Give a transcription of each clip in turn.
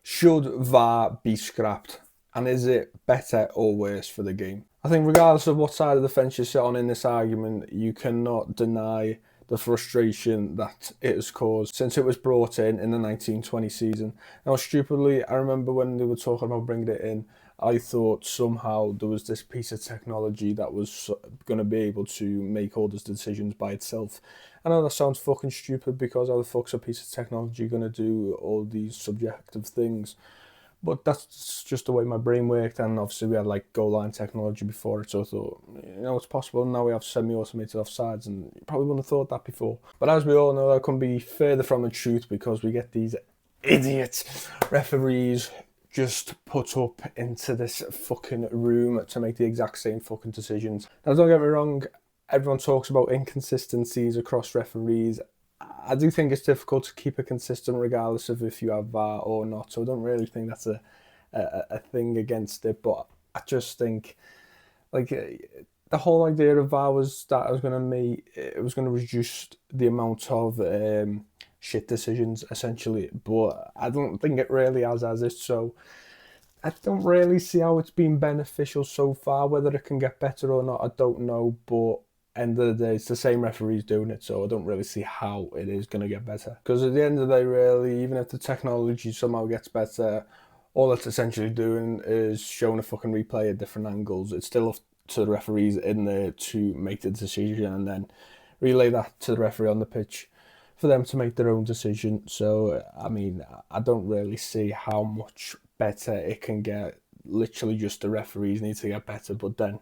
Should VAR be scrapped? And is it better or worse for the game? I think regardless of what side of the fence you sit on in this argument, you cannot deny the frustration that it has caused since it was brought in the 1920 season. Now, stupidly, I remember when they were talking about bringing it in, I thought somehow there was this piece of technology that was going to be able to make all these decisions by itself. I know that sounds fucking stupid because how the fuck's a piece of technology going to do all these subjective things? But that's just the way my brain worked, and obviously we had like goal line technology before it, so I thought, it's possible. Now we have semi-automated offsides, and you probably wouldn't have thought that before. But as we all know, that couldn't be further from the truth because we get these idiot referees just put up into this fucking room to make the exact same fucking decisions. Now, don't get me wrong, everyone talks about inconsistencies across referees. I do think it's difficult to keep it consistent regardless of if you have VAR or not, so I don't really think that's a thing against it, but I just think like the whole idea of VAR was that it was going to reduce the amount of shit decisions essentially, but I don't think it really has as it, so I don't really see how it's been beneficial so far. Whether it can get better or not, I don't know, but end of the day, it's the same referees doing it, so I don't really see how it is going to get better. Because at the end of the day, really, even if the technology somehow gets better, all it's essentially doing is showing a fucking replay at different angles. It's still up to the referees in there to make the decision and then relay that to the referee on the pitch for them to make their own decision. So, I mean, I don't really see how much better it can get. Literally just the referees need to get better, but then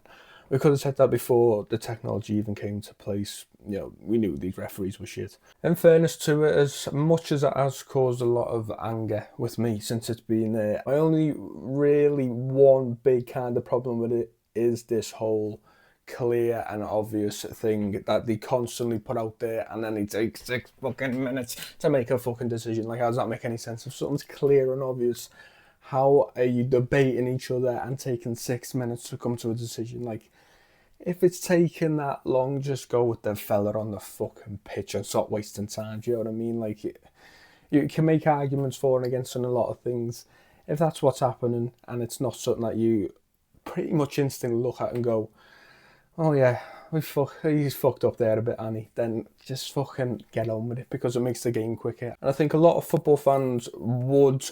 we could have said that before the technology even came into place. We knew these referees were shit. In fairness to it, as much as it has caused a lot of anger with me since it's been there, my only really one big kind of problem with it is this whole clear and obvious thing that they constantly put out there, and then they take 6 fucking minutes to make a fucking decision. Like, how does that make any sense? If something's clear and obvious, how are you debating each other and taking 6 minutes to come to a decision? Like, if it's taking that long, just go with the fella on the fucking pitch and stop wasting time. Do you know what I mean? Like, you can make arguments for and against on a lot of things. If that's what's happening and it's not something that you pretty much instantly look at and go, oh yeah, he's fucked up there a bit, Annie, then just fucking get on with it because it makes the game quicker. And I think a lot of football fans would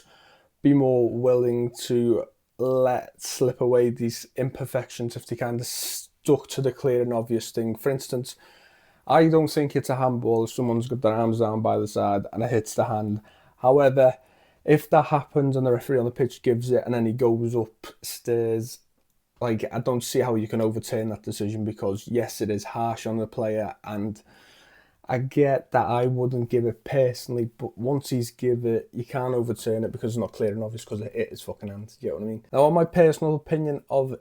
be more willing to let slip away these imperfections if they kind of stuck to the clear and obvious thing. For instance, I don't think it's a handball if someone's got their arms down by the side and it hits the hand. However, if that happens and the referee on the pitch gives it and then he goes upstairs, like, I don't see how you can overturn that decision because, yes, it is harsh on the player, and I get that I wouldn't give it personally, but once he's give it, you can't overturn it because it's not clear and obvious because it hit his fucking hand. You know what I mean? Now, on my personal opinion of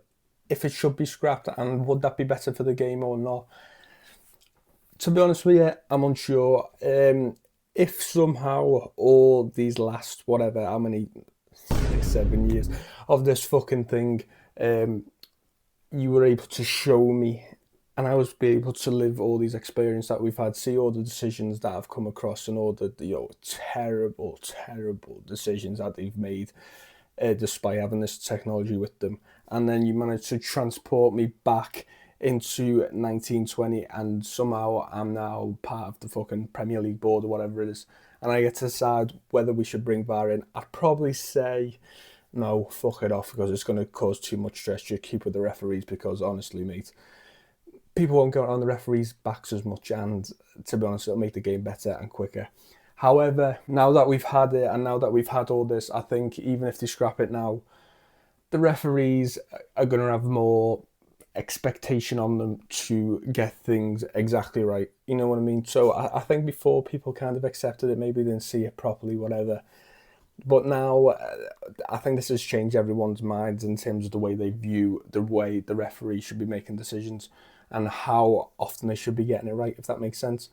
if it should be scrapped and would that be better for the game or not, to be honest with you, I'm unsure. If somehow all these last, whatever, how many, 6-7 years of this fucking thing, you were able to show me and I was be able to live all these experiences that we've had, see all the decisions that I've come across and all the terrible, terrible decisions that they've made despite having this technology with them. And then you manage to transport me back into 1920 and somehow I'm now part of the fucking Premier League board or whatever it is. And I get to decide whether we should bring VAR in. I'd probably say, no, fuck it off because it's going to cause too much stress. You keep with the referees because honestly, mate, people won't go on the referees' backs as much, and to be honest, it'll make the game better and quicker. However, now that we've had it and now that we've had all this, I think even if they scrap it now, the referees are going to have more expectation on them to get things exactly right. You know what I mean? So I think before people kind of accepted it, maybe they didn't see it properly, whatever. But now, I think this has changed everyone's minds in terms of the way they view the way the referee should be making decisions and how often they should be getting it right, if that makes sense.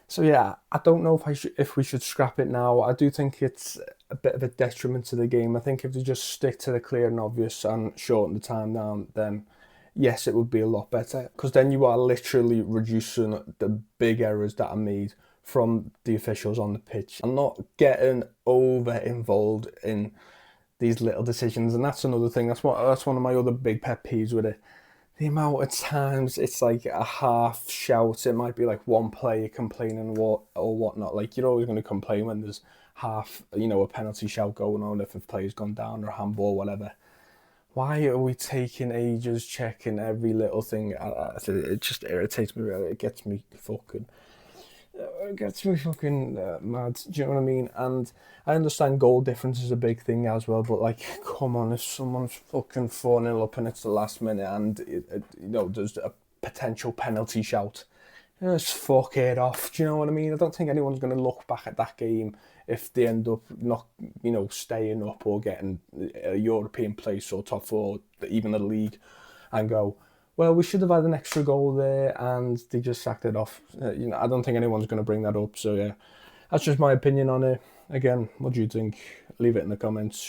So yeah, I don't know if we should scrap it now. I do think it's a bit of a detriment to the game. I think if they just stick to the clear and obvious and shorten the time down, then yes, it would be a lot better. Because then you are literally reducing the big errors that are made from the officials on the pitch. I'm not getting over involved in these little decisions, and that's another thing. That's one of my other big pet peeves with it. The amount of times it's like a half shout. It might be like one player complaining or whatnot. Like, you're always going to complain when there's half, a penalty shout going on if a player's gone down or a handball, whatever. Why are we taking ages checking every little thing? It just irritates me. Really. It gets me fucking mad. Do you know what I mean? And I understand goal difference is a big thing as well, but like, come on, if someone's fucking 4-0 up and it's the last minute and there's a potential penalty shout, just fuck it off. Do you know what I mean? I don't think anyone's going to look back at that game if they end up not, staying up or getting a European place or top four, even the league, and go, well, we should have had an extra goal there, and they just sacked it off. I don't think anyone's going to bring that up. So yeah, that's just my opinion on it. Again, what do you think? Leave it in the comments.